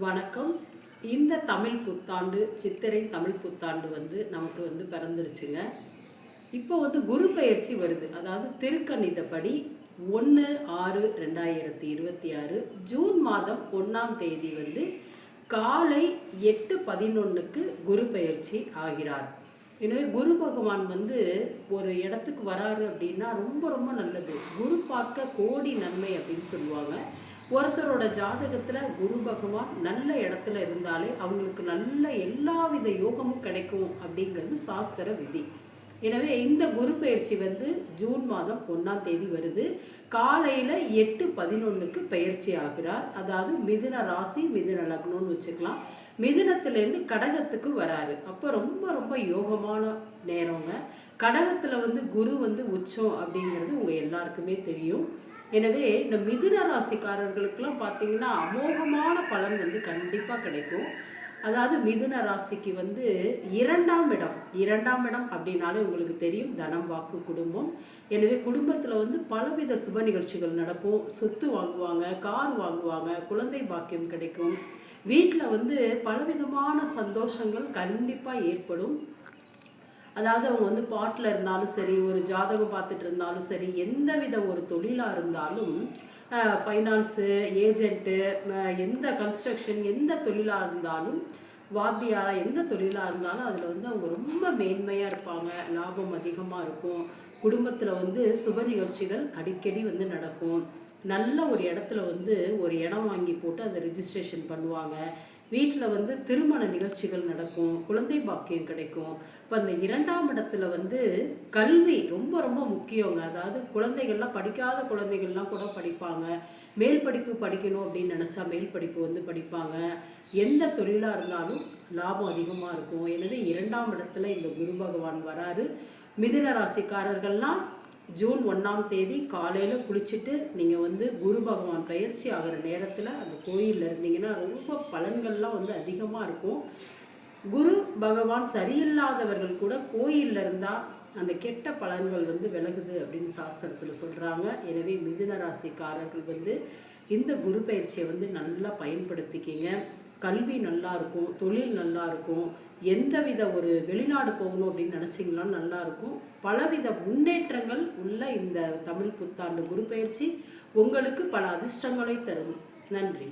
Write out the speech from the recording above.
வணக்கம். இந்த தமிழ் புத்தாண்டு சித்திரை தமிழ் புத்தாண்டு நமக்கு பிறந்துருச்சுங்க. இப்போ குரு பெயர்ச்சி வருது. அதாவது திருக்கணிதப்படி 1/6/2026 ஜூன் மாதம் 1ஆம் தேதி காலை 8:11க்கு குரு பெயர்ச்சி ஆகிறார். எனவே குரு பகவான் ஒரு இடத்துக்கு வராரு அப்படின்னா ரொம்ப ரொம்ப நல்லது. குரு பார்க்க கோடி நன்மை அப்படின்னு சொல்லுவாங்க. ஒருத்தரோட ஜாதகத்தில் குரு பகவான் நல்ல இடத்துல இருந்தாலே அவங்களுக்கு நல்ல எல்லாவித யோகமும் கிடைக்கும் அப்படிங்கிறது சாஸ்திர விதி. எனவே இந்த குரு பயிற்சி ஜூன் மாதம் 1ஆம் தேதி வருது. காலையில் 8:11க்கு பயிற்சி ஆகிறார். அதாவது மிதுன ராசி மிதுன லக்னம்னு வச்சுக்கலாம். மிதுனத்திலேருந்து கடகத்துக்கு வராரு. அப்போ ரொம்ப ரொம்ப யோகமான நேரங்க. கடகத்தில் குரு உச்சம் அப்படிங்கிறது உங்கள் எல்லாருக்குமே தெரியும். எனவே இந்த மிதுன ராசிக்காரர்களுக்கெல்லாம் பார்த்தீங்கன்னா அமோகமான பலன் கண்டிப்பாக கிடைக்கும். அதாவது மிதுன ராசிக்கு இரண்டாம் இடம் அப்படின்னாலே உங்களுக்கு தெரியும், தனம் வாக்கு குடும்பம். எனவே குடும்பத்தில் பலவித சுப நிகழ்ச்சிகள் நடக்கும். சொத்து வாங்குவாங்க, கார் வாங்குவாங்க, குழந்தை பாக்கியம் கிடைக்கும். வீட்டில் பலவிதமான சந்தோஷங்கள் கண்டிப்பாக ஏற்படும். அதாவது அவங்க பாட்டில் இருந்தாலும் சரி, ஒரு ஜாதகம் பார்த்துட்டு இருந்தாலும் சரி, எந்தவித ஒரு தொழிலாக இருந்தாலும், ஃபைனான்ஸு, ஏஜென்ட்டு, எந்த கன்ஸ்ட்ரக்ஷன், எந்த தொழிலாக இருந்தாலும், வாத்தியாரா எந்த தொழிலாக இருந்தாலும் அதில் அவங்க ரொம்ப மேன்மையாக இருப்பாங்க. லாபம் அதிகமாக இருக்கும். குடும்பத்தில் சுப நிகழ்ச்சிகள் அடிக்கடி நடக்கும். நல்ல ஒரு இடத்துல ஒரு இடம் வாங்கி போட்டு அதை ரிஜிஸ்ட்ரேஷன் பண்ணுவாங்க. வீட்டில் திருமண நிகழ்ச்சிகள் நடக்கும். குழந்தை பாக்கியம் கிடைக்கும். இப்போ அந்த இரண்டாம் இடத்துல கல்வி ரொம்ப ரொம்ப முக்கியங்க. அதாவது குழந்தைகள்லாம் படிக்காத குழந்தைகள்லாம் கூட படிப்பாங்க. மேல் படிப்பு படிக்கணும் அப்படின்னு நினச்சா மேல் படிப்பு படிப்பாங்க. எந்த தொழிலாக இருந்தாலும் லாபம் அதிகமாக இருக்கும். எனவே இரண்டாம் இடத்துல இந்த குரு பகவான் வராரு. மிதுன ராசிக்காரர்கள்லாம் ஜூன் 1ஆம் தேதி காலையில் குளிச்சுட்டு நீங்கள் குரு பகவான் பயிற்சி ஆகிற நேரத்தில் அந்த கோயிலில் இருந்தீங்கன்னா ரொம்ப பலன்கள்லாம் அதிகமாக இருக்கும். குரு பகவான் சரியில்லாதவர்கள் கூட கோயிலில் இருந்தால் அந்த கெட்ட பலன்கள் விலகுது அப்படின்னு சாஸ்திரத்தில் சொல்கிறாங்க. எனவே மிதுன ராசிக்காரர்கள் இந்த குரு பயிற்சியை நல்லா பயன்படுத்திக்கிங்க. கல்வி நல்லா இருக்கும், தொழில் நல்லா இருக்கும். எந்தவித ஒரு வெளிநாடு போகணும் அப்படின்னு நினச்சிங்கன்னா நல்லா இருக்கும். பலவித முன்னேற்றங்கள் உள்ள இந்த தமிழ் புத்தாண்டு குரு பயிற்சி உங்களுக்கு பல அதிர்ஷ்டங்களை தரும். நன்றி.